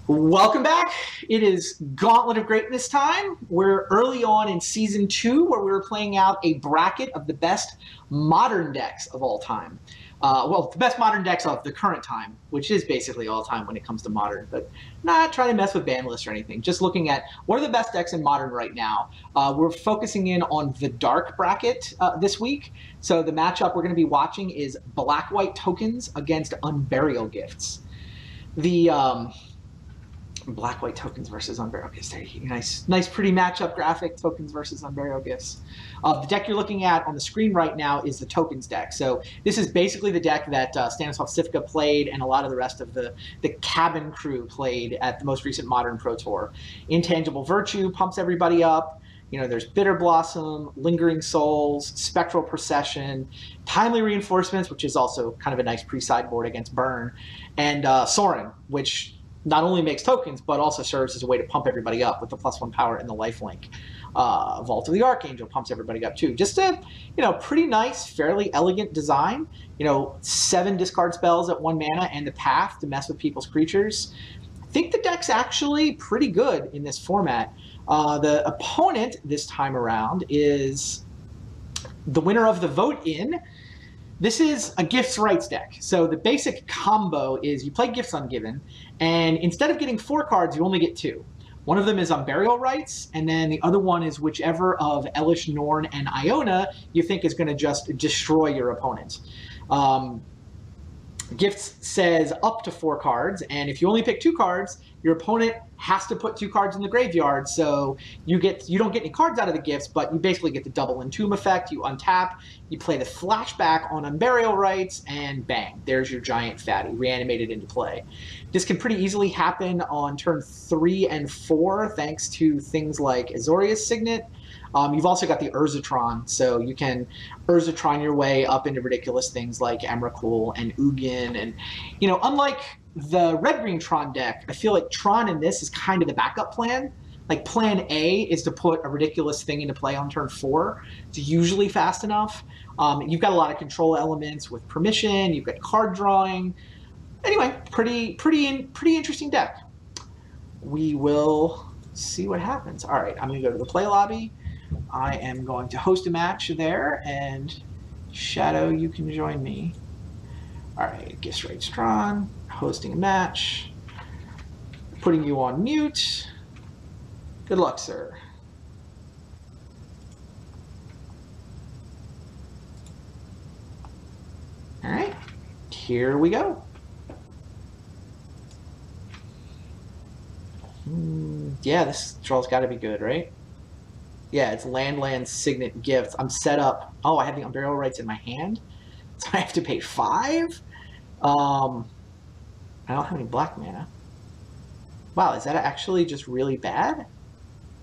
Welcome back. It is Gauntlet of Greatness time. We're early on in Season 2 where we were playing out a bracket of the best modern decks of all time. Well, the best modern decks of the current time, which is basically all time when it comes to modern, but not trying to mess with ban lists or anything. Just looking at what are the best decks in modern right now. We're focusing in on the dark bracket this week. So the matchup we're going to be watching is black-white tokens against Unburial gifts. The black-white tokens versus Unburial gifts. There you go. Nice, pretty matchup graphic, tokens versus Unburial gifts. The deck you're looking at on the screen right now is the tokens deck. So this is basically the deck that Stanislav Sivka played and a lot of the rest of the cabin crew played at the most recent Modern Pro Tour. Intangible Virtue pumps everybody up. You know, there's Bitter Blossom, Lingering Souls, Spectral Procession, Timely Reinforcements, which is also kind of a nice pre-sideboard against Burn, and Sorin, which not only makes tokens, but also serves as a way to pump everybody up with the +1 power and the lifelink. Vault of the Archangel pumps everybody up too. Just a, pretty nice, fairly elegant design. 7 discard spells at 1 mana and the path to mess with people's creatures. I think the deck's actually pretty good in this format. The opponent this time around is the winner of the vote-in. This is a Gifts Rights deck. So the basic combo is you play Gifts Ungiven, and instead of getting 4 cards, you only get 2. One of them is Unburial Rights, and then the other one is whichever of Elish, Norn, and Iona you think is going to just destroy your opponent. Gifts says up to 4 cards, and if you only pick 2 cards, your opponent has to put 2 cards in the graveyard, so you don't get any cards out of the gifts, but you basically get the double Entomb effect. You untap, you play the flashback on Unburial Rights, and bang, there's your giant fatty, reanimated into play. This can pretty easily happen on turn 3 and 4, thanks to things like Azorius Signet. You've also got the Urzatron, so you can Urzatron your way up into ridiculous things like Emrakul and Ugin. And, unlike the red-green Tron deck, I feel like Tron in this is kind of the backup plan. Like, plan A is to put a ridiculous thing into play on turn 4. It's usually fast enough. You've got a lot of control elements with permission. You've got card drawing. Anyway, pretty interesting deck. We will see what happens. All right, I'm going to go to the play lobby. I am going to host a match there, and Shadow, you can join me. All right, Gifts Rights Tron, hosting a match, putting you on mute. Good luck, sir. All right, here we go. Yeah, this draw's got to be good, right? Yeah, it's land, Signet, Gifts. I'm set up. Oh, I have the Unburial Rights in my hand, so I have to pay 5? I don't have any black mana. Wow, is that actually just really bad?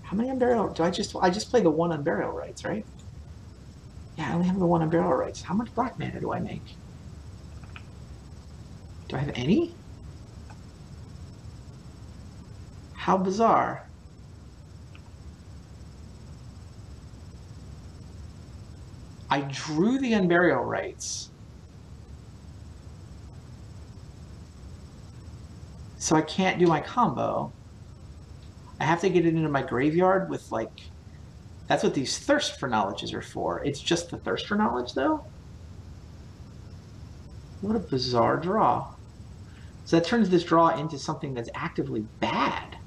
How many Unburial... I just play the 1 Unburial Rights, right? Yeah, I only have the 1 Unburial Rights. How much black mana do I make? Do I have any? How bizarre. I drew the Unburial Rights. So I can't do my combo. I have to get it into my graveyard with, like... That's what these Thirst for Knowledges are for. It's just the Thirst for Knowledge, though? What a bizarre draw. So that turns this draw into something that's actively bad.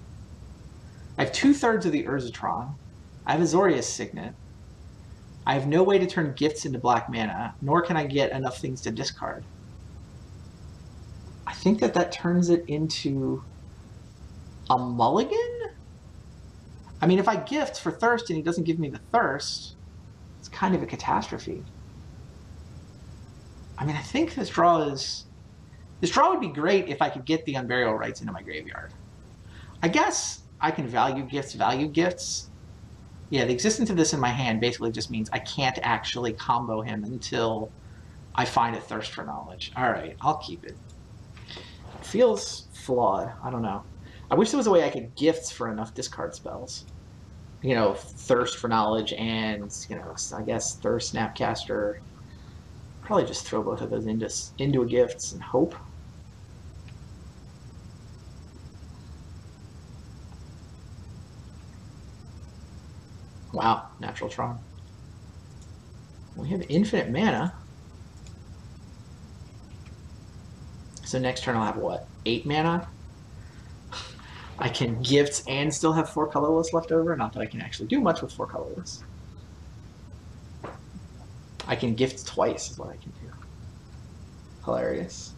I have 2/3 of the Urzatron. I have Azorius Signet. I have no way to turn gifts into black mana, nor can I get enough things to discard. I think that turns it into a mulligan? I mean, if I gift for thirst and he doesn't give me the thirst, it's kind of a catastrophe. I mean, I think this draw would be great if I could get the Unburial Rights into my graveyard. I guess I can value gifts. Yeah, the existence of this in my hand basically just means I can't actually combo him until I find a Thirst for Knowledge. All right, I'll keep it. It feels flawed. I don't know. I wish there was a way I could gifts for enough discard spells. Thirst for Knowledge and, I guess Thirst, Snapcaster. Probably just throw both of those into a gifts and hope. Wow, Natural Tron. We have infinite mana. So next turn I'll have what? 8 mana? I can gifts and still have 4 colorless left over. Not that I can actually do much with 4 colorless. I can gift twice is what I can do. Hilarious.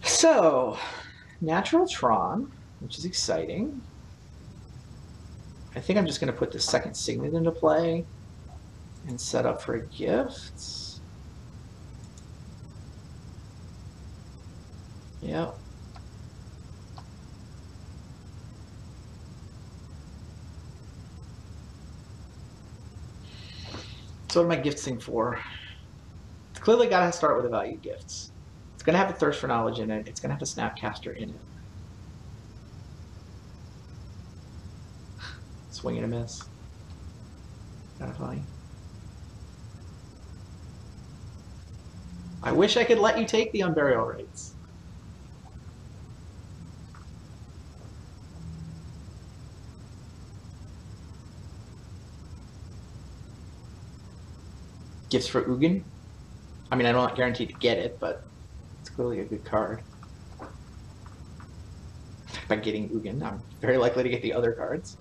So, Natural Tron, which is exciting. I think I'm just going to put the second Signet into play and set up for a gift. Yep. So what am I gifting for? It's clearly got to start with a value gifts. It's going to have a Thirst for Knowledge in it. It's going to have a Snapcaster in it. Swing and a miss. Kind of funny. I wish I could let you take the Unburial rates. Gifts for Ugin. I mean, I'm not guaranteed to get it, but it's clearly a good card. By getting Ugin, I'm very likely to get the other cards.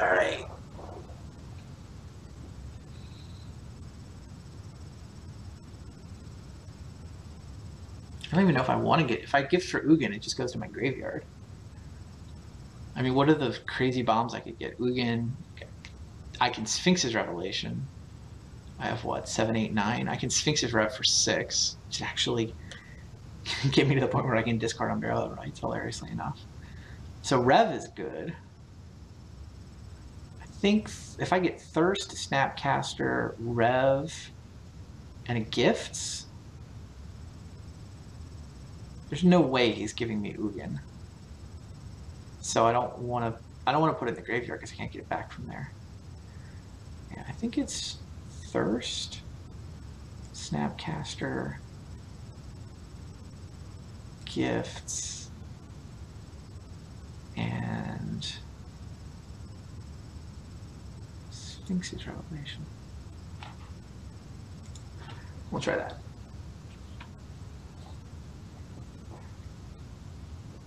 All right. I don't even know if I want to get... If I gift for Ugin, it just goes to my graveyard. I mean, what are the crazy bombs I could get? Ugin... I can Sphinx's Revelation. I have, what, 7, 8, 9? I can Sphinx's Rev for 6, which actually get me to the point where I can discard Unburial Rights, hilariously enough. So Rev is good. I think if I get Thirst, Snapcaster, Rev, and a Gifts... There's no way he's giving me Ugin. So I don't want to put it in the graveyard because I can't get it back from there. Yeah, I think it's Thirst, Snapcaster, Gifts, and Sphinx's Revelation. We'll try that.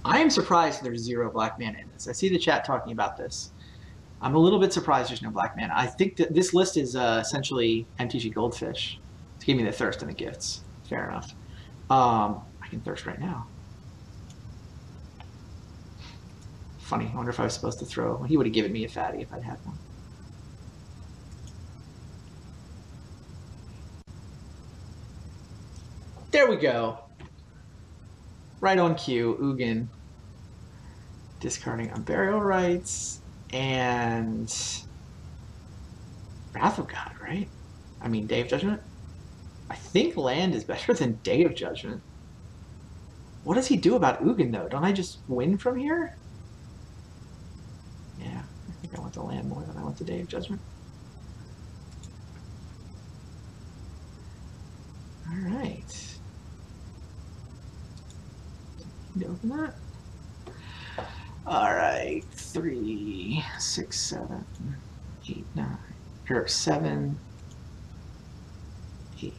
I am surprised there's 0 black mana in this. I see the chat talking about this. I'm a little bit surprised there's no black mana. I think that this list is essentially MTG Goldfish to give me the Thirst and the Gifts. Fair enough. I can Thirst right now. Funny. I wonder if I was supposed to throw... Well, he would have given me a fatty if I'd had one. There we go. Right on cue, Ugin. Discarding Unburial Rights and Wrath of God, right? I mean, Day of Judgment? I think land is better than Day of Judgment. What does he do about Ugin, though? Don't I just win from here? Yeah, I think I want the land more than I want the Day of Judgment. All right. Need to open that. All right, 3, 6, 7, 8, 9. Here, 7, 8.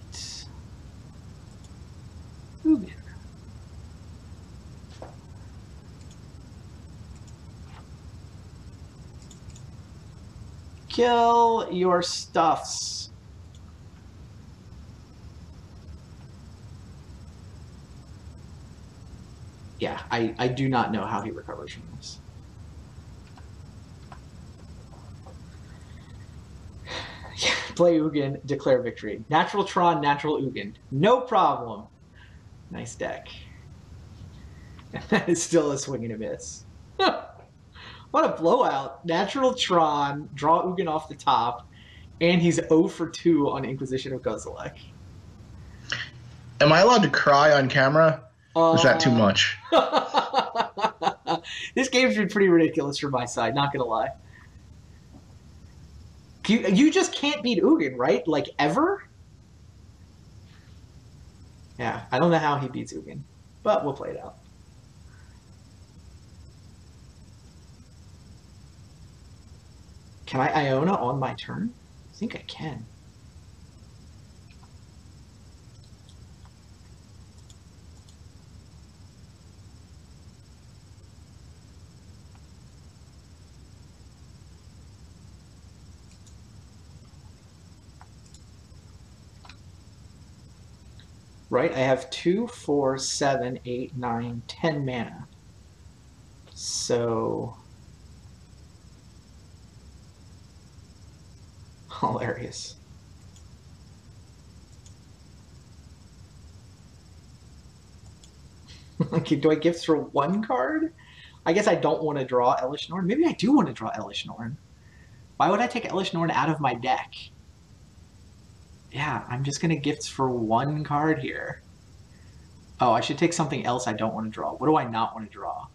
Ugin. Kill your stuffs. Yeah, I do not know how he recovers from this. Yeah, play Ugin, declare victory. Natural Tron, natural Ugin. No problem. Nice deck. And that is still a swing and a miss. What a blowout. Natural Tron, draw Ugin off the top, and he's 0 for 2 on Inquisition of Kozilek. Am I allowed to cry on camera? Is that too much? This game's been pretty ridiculous from my side, not gonna lie. You just can't beat Ugin, right? Like, ever? Yeah, I don't know how he beats Ugin, but we'll play it out. Can I Iona on my turn? I think I can. Right, I have 2, 4, 7, 8, 9, 10 mana. So hilarious. Okay, do I gift for 1 card? I guess I don't want to draw Elish Norn. Maybe I do want to draw Elish Norn. Why would I take Elish Norn out of my deck? Yeah, I'm just going to gift for 1 card here. Oh, I should take something else I don't want to draw. What do I not want to draw?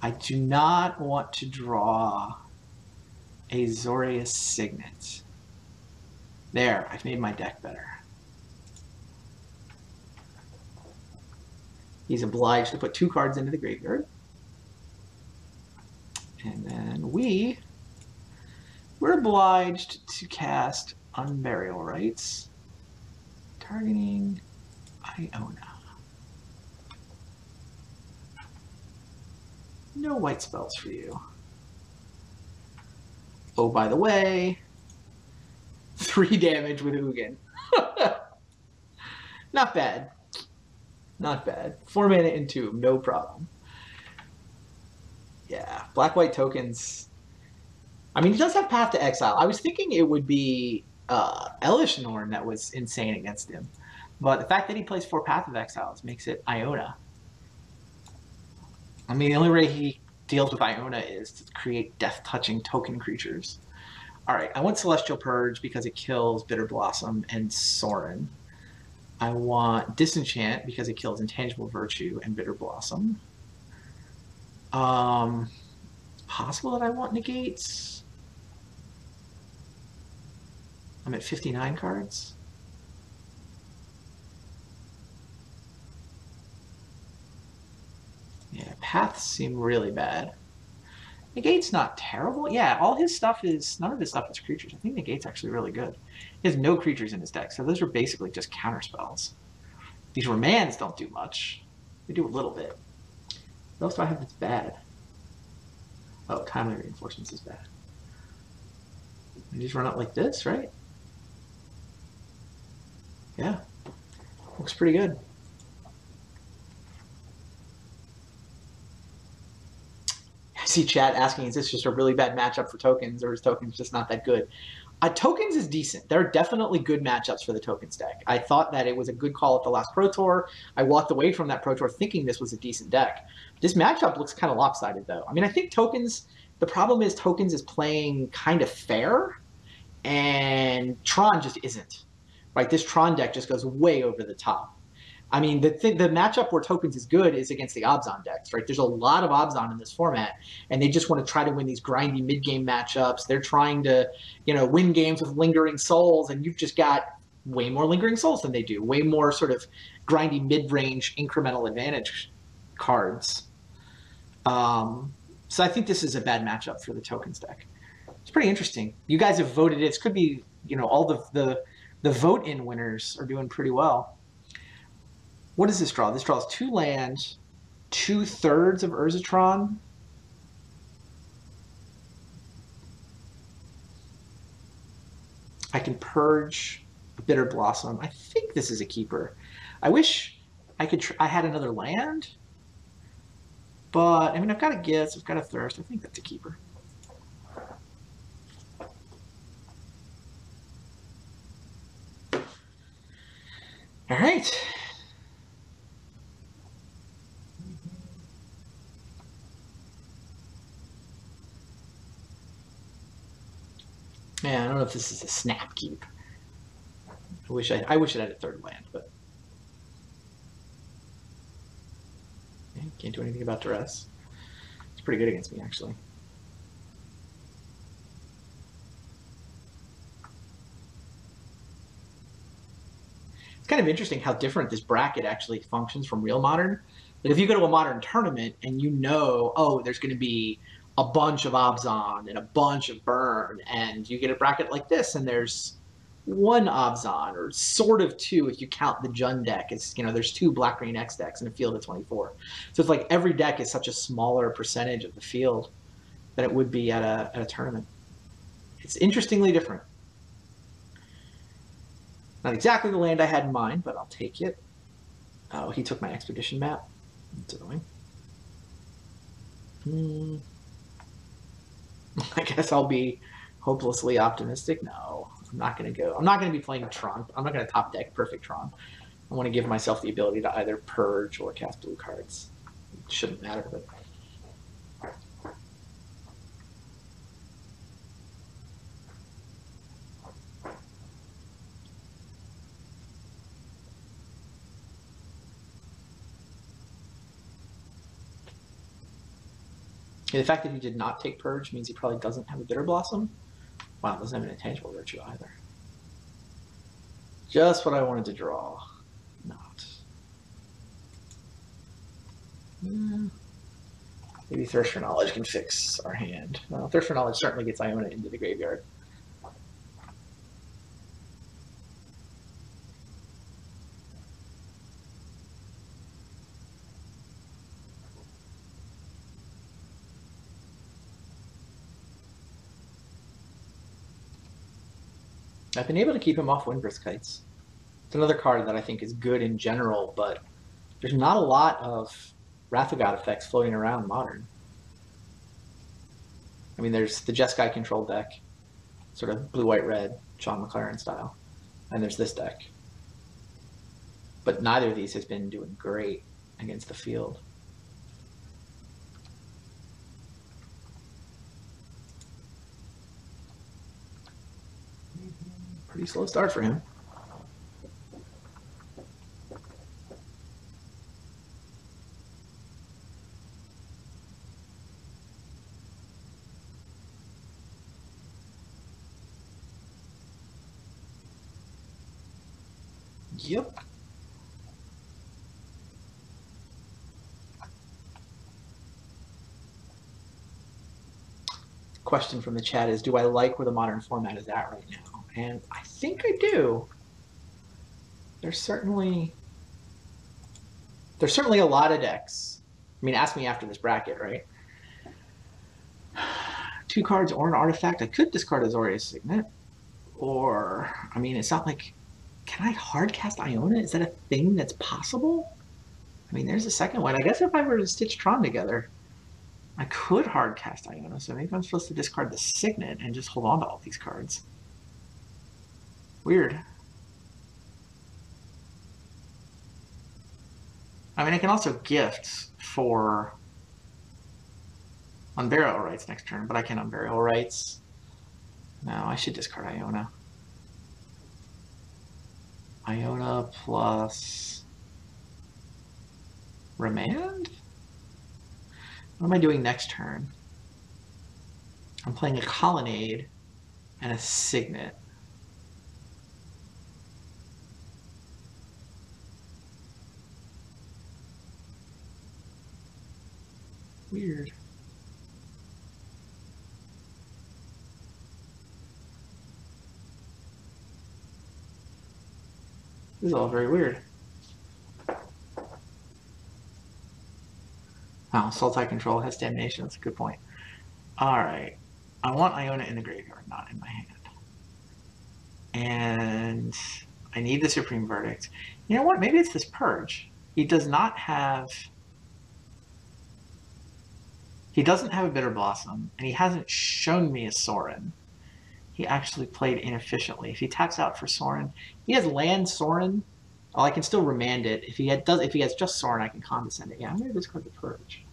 I do not want to draw a Azorius Signet. There, I've made my deck better. He's obliged to put 2 cards into the graveyard. And then we're obliged to cast Unburial Rites, targeting Iona. No white spells for you. Oh, by the way, 3 damage with Ugin. Not bad. Not bad. 4 mana Entomb, no problem. Yeah, black-white tokens. I mean, he does have Path to Exile. I was thinking it would be Elish Norn that was insane against him. But the fact that he plays 4 Path of Exiles makes it Iona. I mean, the only way he deals with Iona is to create death-touching token creatures. Alright, I want Celestial Purge because it kills Bitter Blossom and Sorin. I want Disenchant because it kills Intangible Virtue and Bitter Blossom. Possible that I want negates. I'm at 59 cards. Yeah, paths seem really bad. Negate's not terrible. Yeah, all his stuff is, none of his stuff is creatures. I think Negate's actually really good. He has no creatures in his deck, so those are basically just counter spells. These Remands don't do much. They do a little bit. What else do I have that's bad? Oh, Timely Reinforcements is bad. You just run it like this, right? Yeah. Looks pretty good. I see chat asking, is this just a really bad matchup for tokens, or is tokens just not that good? Tokens is decent. There are definitely good matchups for the tokens deck. I thought that it was a good call at the last Pro Tour. I walked away from that Pro Tour thinking this was a decent deck. This matchup looks kind of lopsided, though. I mean, I think tokens, the problem is tokens is playing kind of fair, and Tron just isn't. Right? This Tron deck just goes way over the top. I mean, the matchup where tokens is good is against the Obzon decks, right? There's a lot of Obzon in this format, and they just want to try to win these grindy mid-game matchups. They're trying to, win games with Lingering Souls, and you've just got way more Lingering Souls than they do, way more sort of grindy mid-range incremental advantage cards. So I think this is a bad matchup for the tokens deck. It's pretty interesting. You guys have voted it. This could be, all the vote-in winners are doing pretty well. What does this draw? This draws 2 lands, 2/3 of Urzatron. I can purge a Bitter Blossom. I think this is a keeper. I wish I had another land, but I mean, I've got a Gift, I've got a Thirst. I think that's a keeper. All right. Man, I don't know if this is a snap keep. I wish it had a 3rd land, but Can't do anything about duress. It's pretty good against me, actually. It's kind of interesting how different this bracket actually functions from real Modern. Like if you go to a Modern tournament and you know, oh, there's going to be a bunch of Obzon and a bunch of Burn, and you get a bracket like this, and there's one Obzon, or sort of two if you count the Jund deck. It's, you know, there's two Black-Green X decks in a field of 24. So it's like every deck is such a smaller percentage of the field than it would be at a tournament. It's interestingly different. Not exactly the land I had in mind, but I'll take it. Oh, he took my expedition map. That's annoying. I guess I'll be hopelessly optimistic. No, I'm not going to go. I'm not going to be playing Tron. I'm not going to top deck Perfect Tron. I want to give myself the ability to either purge or cast blue cards. It shouldn't matter, but... The fact that he did not take Purge means he probably doesn't have a Bitter Blossom. Wow, doesn't have an Intangible Virtue either. Just what I wanted to draw. Not. Maybe Thirst for Knowledge can fix our hand. Well, Thirst for Knowledge certainly gets Iona into the graveyard. I've been able to keep him off Windbrisk Kites. It's another card that I think is good in general, but there's not a lot of Wrath of God effects floating around Modern. I mean, there's the Jeskai control deck, sort of blue-white-red, Sean McLaren style, and there's this deck. But neither of these has been doing great against the field. Pretty slow start for him. Yep. Question from the chat is, do I like where the Modern format is at right now? And I think I do. There's certainly a lot of decks. I mean, ask me after this bracket, right? 2 cards or an artifact. I could discard Azorius Signet. Or, I mean, it's not like... Can I hard cast Iona? Is that a thing that's possible? I mean, there's a second one. I guess if I were to stitch Tron together, I could hard cast Iona. So maybe I'm supposed to discard the Signet and just hold on to all these cards. Weird. I mean, I can also gift for Unburial Rights next turn, but I can Unburial Rights. No, I should discard Iona. Iona plus Remand? What am I doing next turn? I'm playing a Colonnade and a Signet. Weird. This is all very weird. Oh, Sultai Control has Damnation. That's a good point. Alright. I want Iona in the graveyard, not in my hand. And I need the Supreme Verdict. You know what? Maybe it's this Purge. He does not have... He doesn't have a Bitter Blossom, and he hasn't shown me a Sorin. He actually played inefficiently. If he taps out for Sorin, he has land Sorin. Oh, I can still remand it. If he has just Sorin, I can condescend it. Yeah, I'm gonna discard the Purge.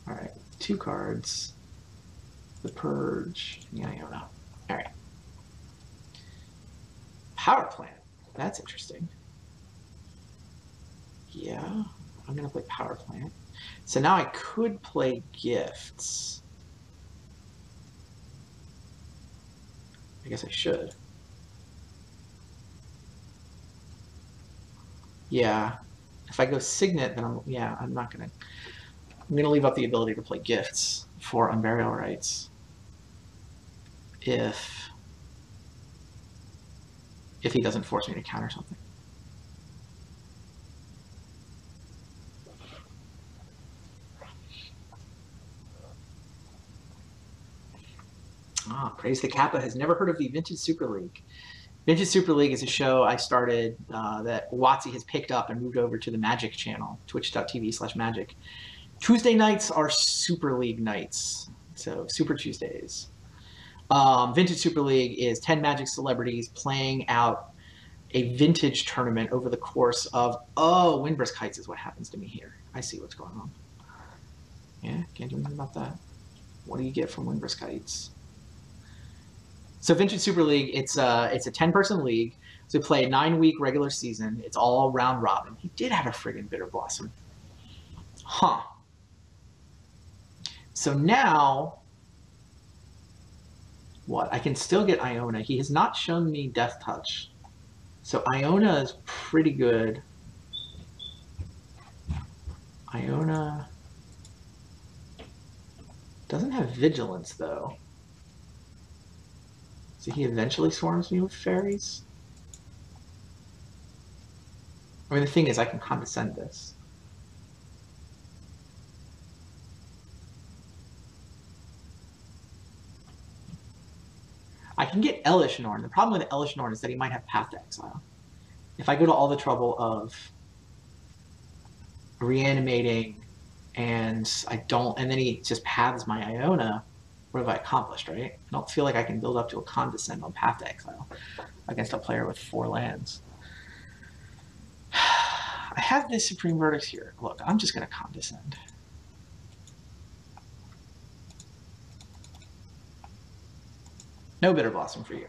All right, 2 cards. The Purge. Yeah, Iona. All right. Power Plant. That's interesting. Yeah. I'm going to play Power Plant. So now I could play Gifts. I guess I should. Yeah. If I go Signet, then I'm not going to... I'm going to leave up the ability to play Gifts for Unburial Rights. If he doesn't force me to counter something. Praise the Kappa has never heard of the Vintage Super League. Vintage Super League is a show I started that WotC has picked up and moved over to the Magic channel, twitch.tv/magic. Tuesday nights are Super League nights, so Super Tuesdays. Vintage Super League is 10 Magic celebrities playing out a vintage tournament over the course of... Oh, Windbrisk Heights is what happens to me here. I see what's going on. Yeah, can't do anything about that. What do you get from Windbrisk Heights? So Vintage Super League, it's a 10-person league. So we play a 9-week regular season. It's all round robin. He did have a friggin' Bitter Blossom. Huh. So now, what? I can still get Iona. He has not shown me Death Touch. So Iona is pretty good. Iona doesn't have Vigilance, though. So he eventually swarms me with fairies? I mean, the thing is, I can condescend this. I can get Elish Norn. The problem with Elish Norn is that he might have Path to Exile. If I go to all the trouble of reanimating and then he just paths my Iona, what have I accomplished, right? I don't feel like I can build up to a Condescend on Path to Exile against a player with 4 lands. I have this Supreme Verdict here. Look, I'm just going to Condescend. No Bitter Blossom for you.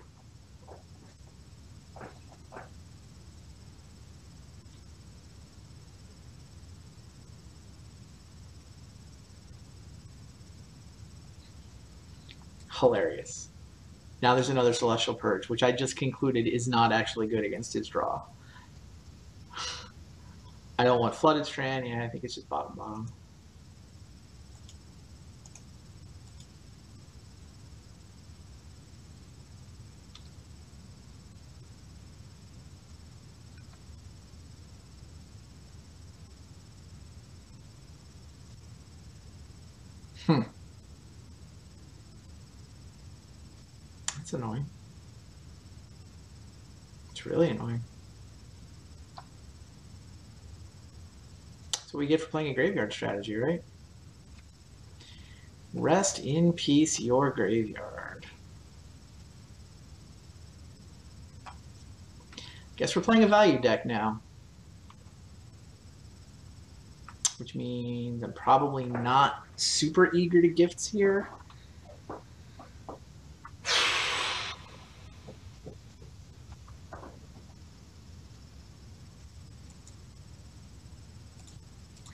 Hilarious. Now there's another Celestial Purge, which I just concluded is not actually good against his draw. I don't want Flooded Strand. Yeah, I think it's just bottom. That's annoying. It's really annoying. That's what we get for playing a graveyard strategy, right? Rest in peace, your graveyard. Guess we're playing a value deck now. Which means I'm probably not super eager to gifts here.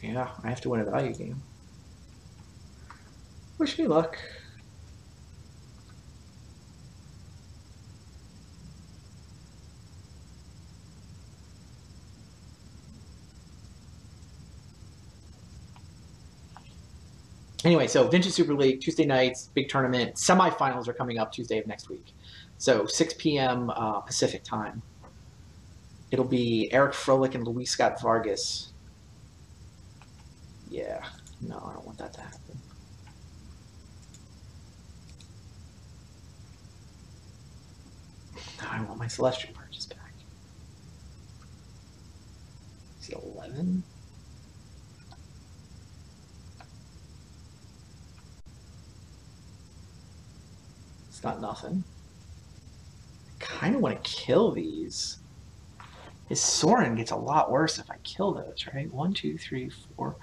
Yeah, I have to win a value game. Wish me luck. Anyway, so Vintage Super League, Tuesday nights, big tournament. Semifinals are coming up Tuesday of next week. So 6 p.m. Pacific time. It'll be Eric Froelich and Luis Scott Vargas. Yeah, no, I don't want that to happen. I want my Celestial Purchase back. Is it 11? It's not nothing. I kind of want to kill these. His Sorin gets a lot worse if I kill those, right? 1, 2, 3, 4.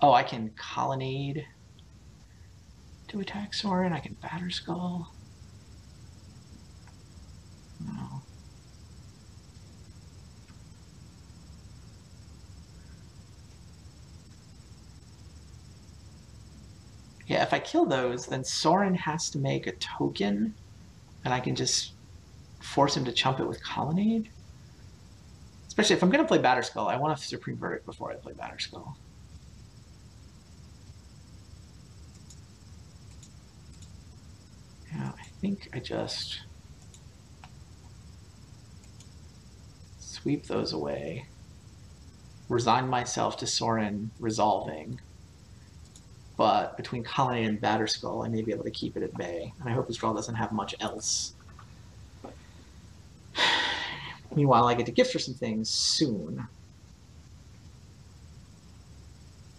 Oh, I can Colonnade to attack Sorin. I can Batter Skull. No. Yeah, if I kill those, then Sorin has to make a token, and I can just force him to chump it with Colonnade. Especially if I'm going to play Batterskull, I want a Supreme Verdict before I play Batterskull. Yeah, I think I just sweep those away, resign myself to Sorin resolving, but between Colonnade and Batterskull, I may be able to keep it at bay, and I hope his draw doesn't have much else. Meanwhile, I get to gift for some things soon.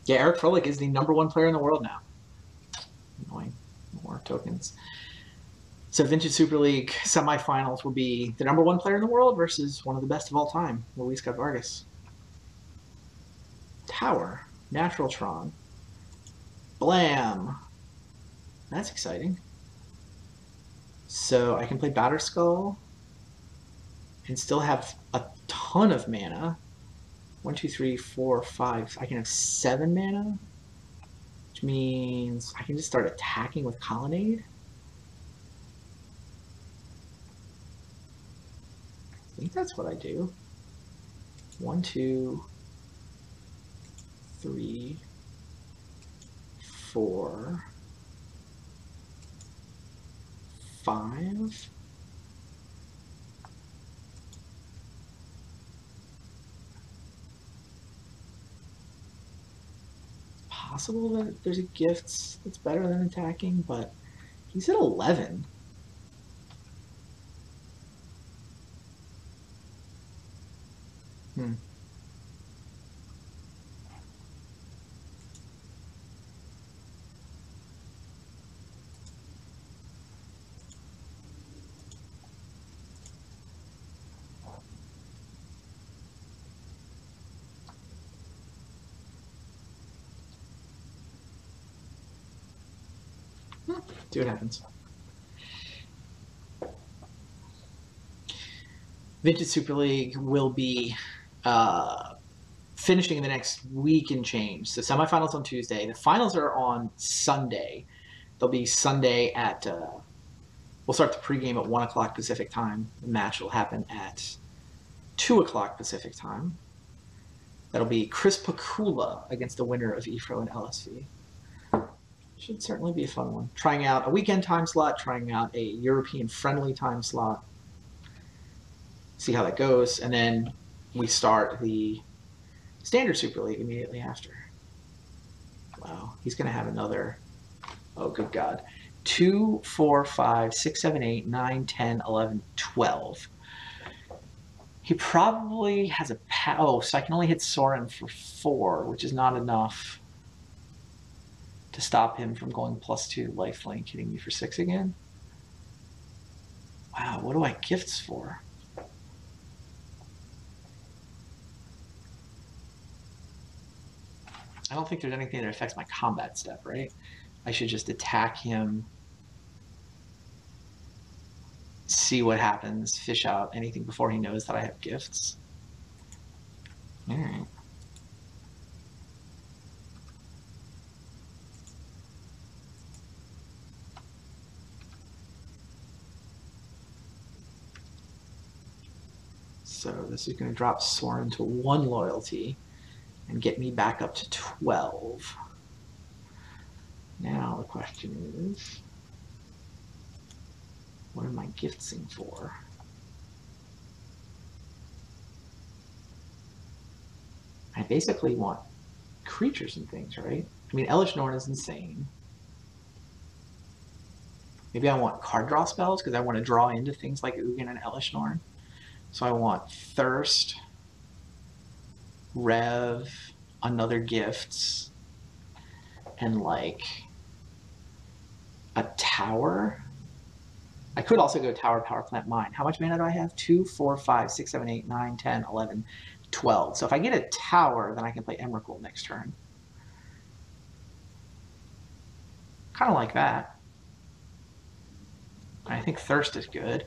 Yeah, Eric Froelich is the #1 player in the world now. Annoying. More tokens. So Vintage Super League semifinals will be the #1 player in the world versus one of the best of all time, Luis Vargas. Tower, Natural Tron, Blam. That's exciting. So I can play Batterskull and still have a ton of mana. 1, 2, 3, 4, 5. I can have 7 mana, which means I can just start attacking with Colonnade. I think that's what I do. 1, 2, 3, 4, 5. Possible that there's a gift that's better than attacking, but he's at 11. See what happens. Vintage Super League will be finishing in the next week and change. So semifinals on Tuesday. The finals are on Sunday. They'll be Sunday at, we'll start the pregame at 1 o'clock Pacific time. The match will happen at 2 o'clock Pacific time. That'll be Chris Pakula against the winner of EFRO and LSV. Should certainly be a fun one. Trying out a weekend time slot, trying out a European-friendly time slot. See how that goes. And then we start the Standard Super League immediately after. Wow, he's going to have another, oh, good God. 2, 4, 5, 6, 7, 8, 9, 10, 11, 12. He probably has a, oh, so I can only hit Sorin for 4, which is not enough to stop him from going +2 lifelink, hitting me for 6 again. Wow, what do I gifts for? I don't think there's anything that affects my combat step, right? I should just attack him, see what happens, fish out anything before he knows that I have gifts. All right. So this is going to drop Sorin to 1 loyalty and get me back up to 12. Now the question is, what am I gifting for? I basically want creatures and things, right? I mean, Elish Norn is insane. Maybe I want card draw spells because I want to draw into things like Ugin and Elish Norn. So I want Thirst, Rev, another Gifts, and like a Tower. I could also go Tower, Power Plant, Mine. How much mana do I have? 2, 4, 5, 6, 7, 8, 9, 10, 11, 12. So if I get a Tower, then I can play Emrakul next turn. Kind of like that. I think Thirst is good.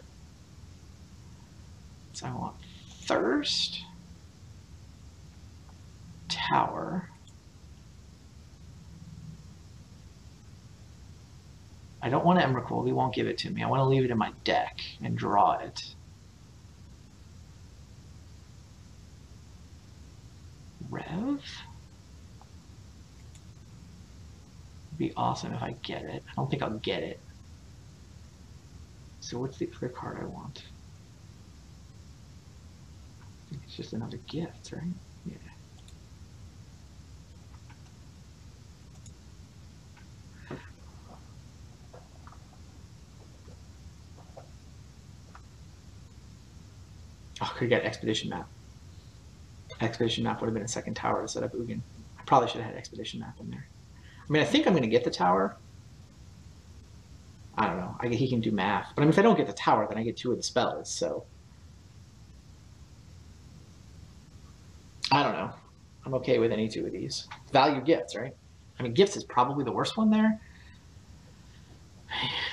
So I want Thirst, Tower, I don't want to Emrakul. He won't give it to me. I want to leave it in my deck and draw it. Rev? It'd be awesome if I get it. I don't think I'll get it. So what's the other card I want? I think it's just another gift, right? Yeah. Oh, could get Expedition Map. Expedition Map would have been a second tower to set up Ugin. I probably should have had Expedition Map in there. I mean, I think I'm going to get the tower. I don't know. He can do math. But I mean, if I don't get the tower, then I get 2 of the spells, so. I don't know. I'm okay with any 2 of these. Value gifts, right? I mean, gifts is probably the worst one there.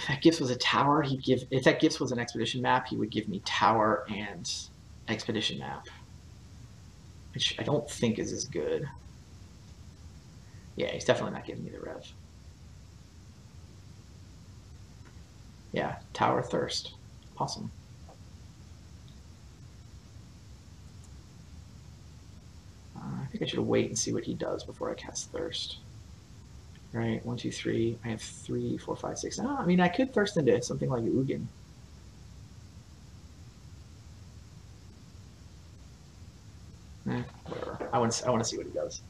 If that gifts was a tower, if that gifts was an expedition map, he would give me tower and expedition map, which I don't think is as good. Yeah, he's definitely not giving me the rev. Yeah, tower thirst. Awesome. I think I should wait and see what he does before I cast thirst. Right, 1, 2, 3. I have 3, 4, 5, 6. I mean, I could thirst into something like Ugin. Whatever. I want to see what he does.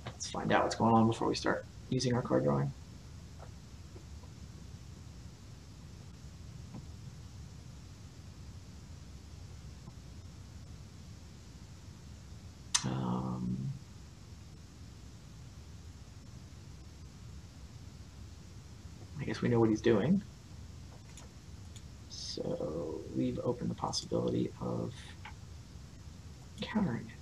Let's find out what's going on before we start using our card drawing. I guess we know what he's doing. So leave open the possibility of countering it.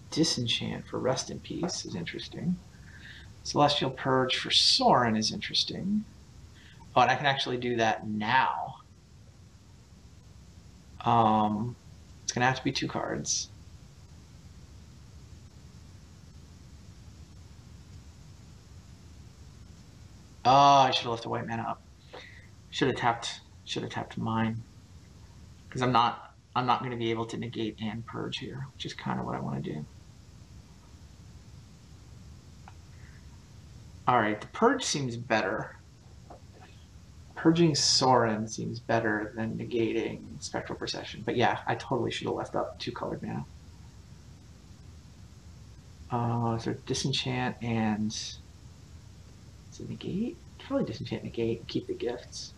Disenchant for Rest in Peace is interesting. Celestial Purge for Sorin is interesting. Oh, and I can actually do that now. It's going to have to be 2 cards. Oh, I should have left a white mana up. Should have tapped mine. Because I'm not going to be able to negate and purge here, which is kind of what I want to do. All right, the purge seems better. Purging Sorin seems better than negating Spectral Procession. But yeah, I totally should have left up 2 colored mana. So disenchant and is it negate? Probably disenchant, negate, keep the gifts.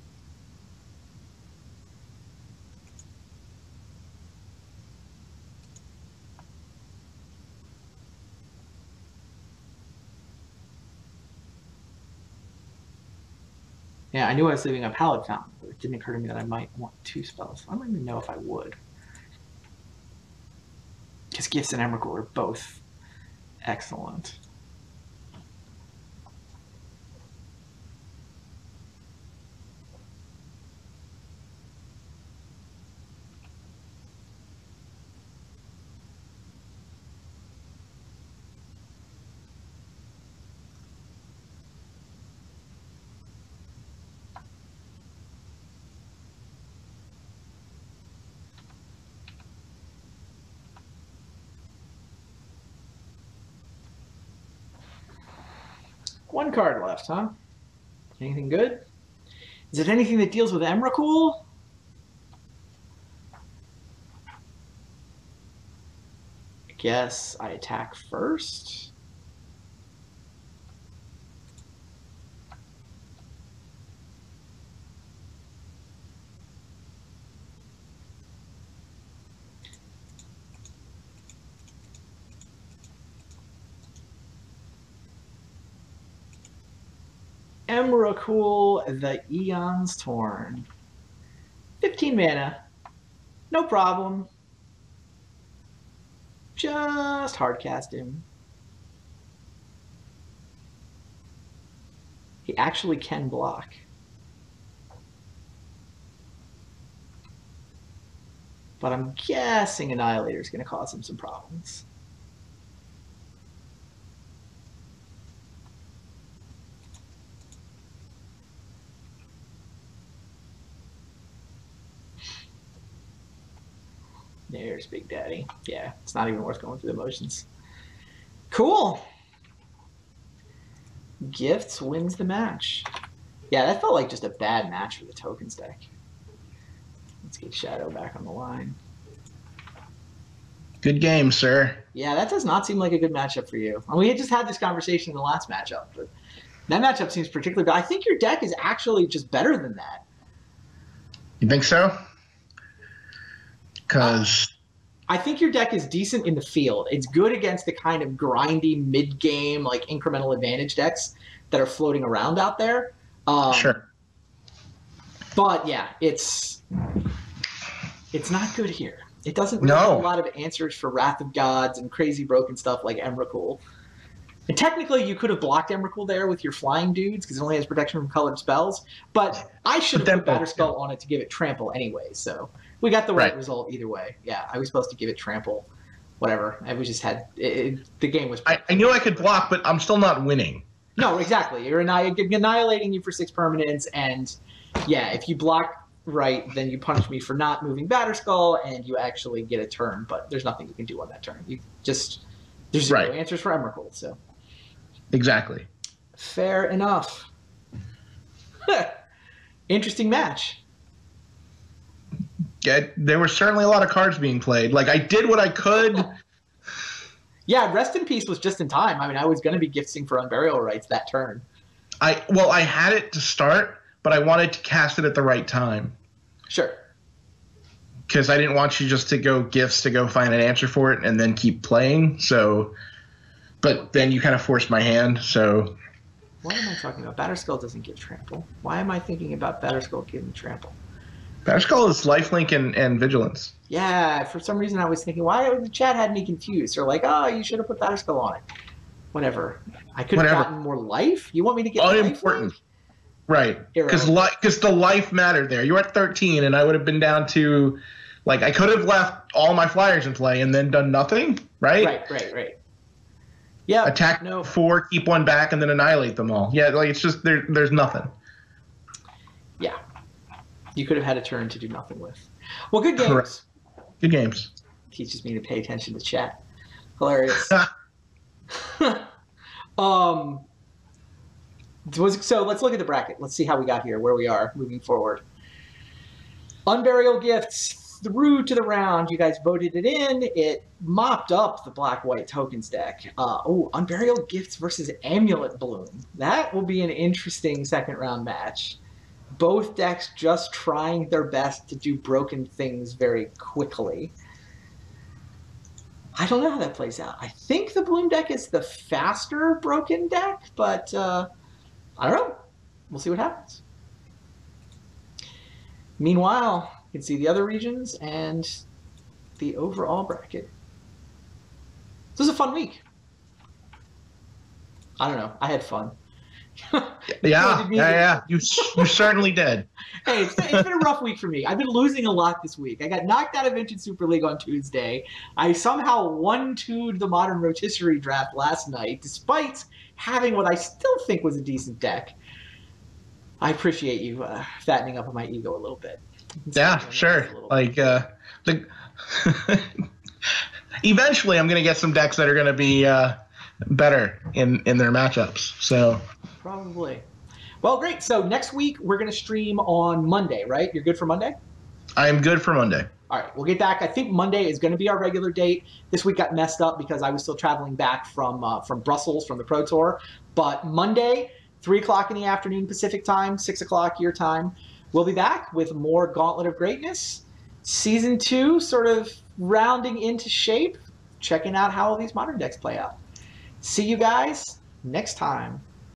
Yeah, I knew I was leaving a Pallid Fountain, but it didn't occur to me that I might want 2 spells. I don't even know if I would. Because Gifts and Emrakul are both excellent. One card left, huh? Anything good? Is it anything that deals with Emrakul? I guess I attack first. Emrakul, the Eon's Torn. 15 mana. No problem. Just hardcast him. He actually can block. But I'm guessing Annihilator is going to cause him some problems. There's Big Daddy. Yeah, it's not even worth going through the motions. Cool. Gifts wins the match. Yeah, that felt like just a bad match for the tokens deck. Let's get Shadow back on the line. Good game, sir. Yeah, that does not seem like a good matchup for you. We had just had this conversation in the last matchup, but that matchup seems particularly bad. I think your deck is actually just better than that. You think so? Because I think your deck is decent in the field. It's good against the kind of grindy mid-game, like incremental advantage decks that are floating around out there. Sure. But yeah, it's not good here. It doesn't really have a lot of answers for Wrath of Gods and crazy broken stuff like Emrakul. And technically, you could have blocked Emrakul there with your flying dudes because it only has protection from colored spells. But I should have put Batterskull on it to give it trample anyway. So we got the right result either way. Yeah, I was supposed to give it trample. Whatever. I just had the game was. I knew I could block, but I'm still not winning. No, exactly. You're annihilating you for 6 permanents, and yeah, if you block right, then you punish me for not moving Batterskull, and you actually get a turn. But there's nothing you can do on that turn. There's zero answers for Emrakul. So exactly. Fair enough. Interesting match. Yeah, there were certainly a lot of cards being played. Like, I did what I could. Yeah, Rest in Peace was just in time. I mean, I was going to be gifting for Unburial rights that turn. I had it to start, but I wanted to cast it at the right time. Sure. Because I didn't want you just to go gifts to go find an answer for it and then keep playing. So, but then you kind of forced my hand. So, what am I talking about? Batterskull doesn't give trample. Why am I thinking about Batterskull giving trample? Batterskull is lifelink and vigilance. Yeah, for some reason I was thinking, why the chat had me confused? Or like, oh, you should have put Batterskull on it. Whatever. I could have gotten more life? You want me to get unimportant. Right. Because the life mattered there. You were at 13, and I would have been down to, like, I could have left all my flyers in play and then done nothing, right? Right. Yeah. Attack 4, keep 1 back, and then annihilate them all. Yeah, like, it's just, there's nothing. Yeah. You could have had a turn to do nothing with. Well, good games. Correct. Good games. Teaches me to pay attention to chat. Hilarious. So let's look at the bracket. Let's see how we got here, where we are moving forward. Unburial Gifts through to the round. You guys voted it in. It mopped up the black-white tokens deck. Unburial Gifts versus Amulet Bloom. That will be an interesting second-round match. Both decks just trying their best to do broken things very quickly. I don't know how that plays out. I think the Bloom deck is the faster broken deck, but I don't know. We'll see what happens. Meanwhile, you can see the other regions and the overall bracket. This was a fun week. I don't know. I had fun. Yeah. You certainly did. Hey, it's been a rough week for me. I've been losing a lot this week. I got knocked out of Ancient Super League on Tuesday. I somehow 1-2'd the Modern Rotisserie draft last night, despite having what I still think was a decent deck. I appreciate you fattening up on my ego a little bit. Yeah, sure. Like, eventually I'm going to get some decks that are going to be better in their matchups. So probably. Well, great. So next week we're going to stream on Monday, right? You're good for Monday? I am good for Monday. All right, we'll get back. I think Monday is going to be our regular date. This week got messed up because I was still traveling back from Brussels from the Pro Tour. But Monday, 3 o'clock in the afternoon Pacific time, 6 o'clock your time, we'll be back with more Gauntlet of Greatness. Season 2 sort of rounding into shape, checking out how all these modern decks play out. See you guys next time.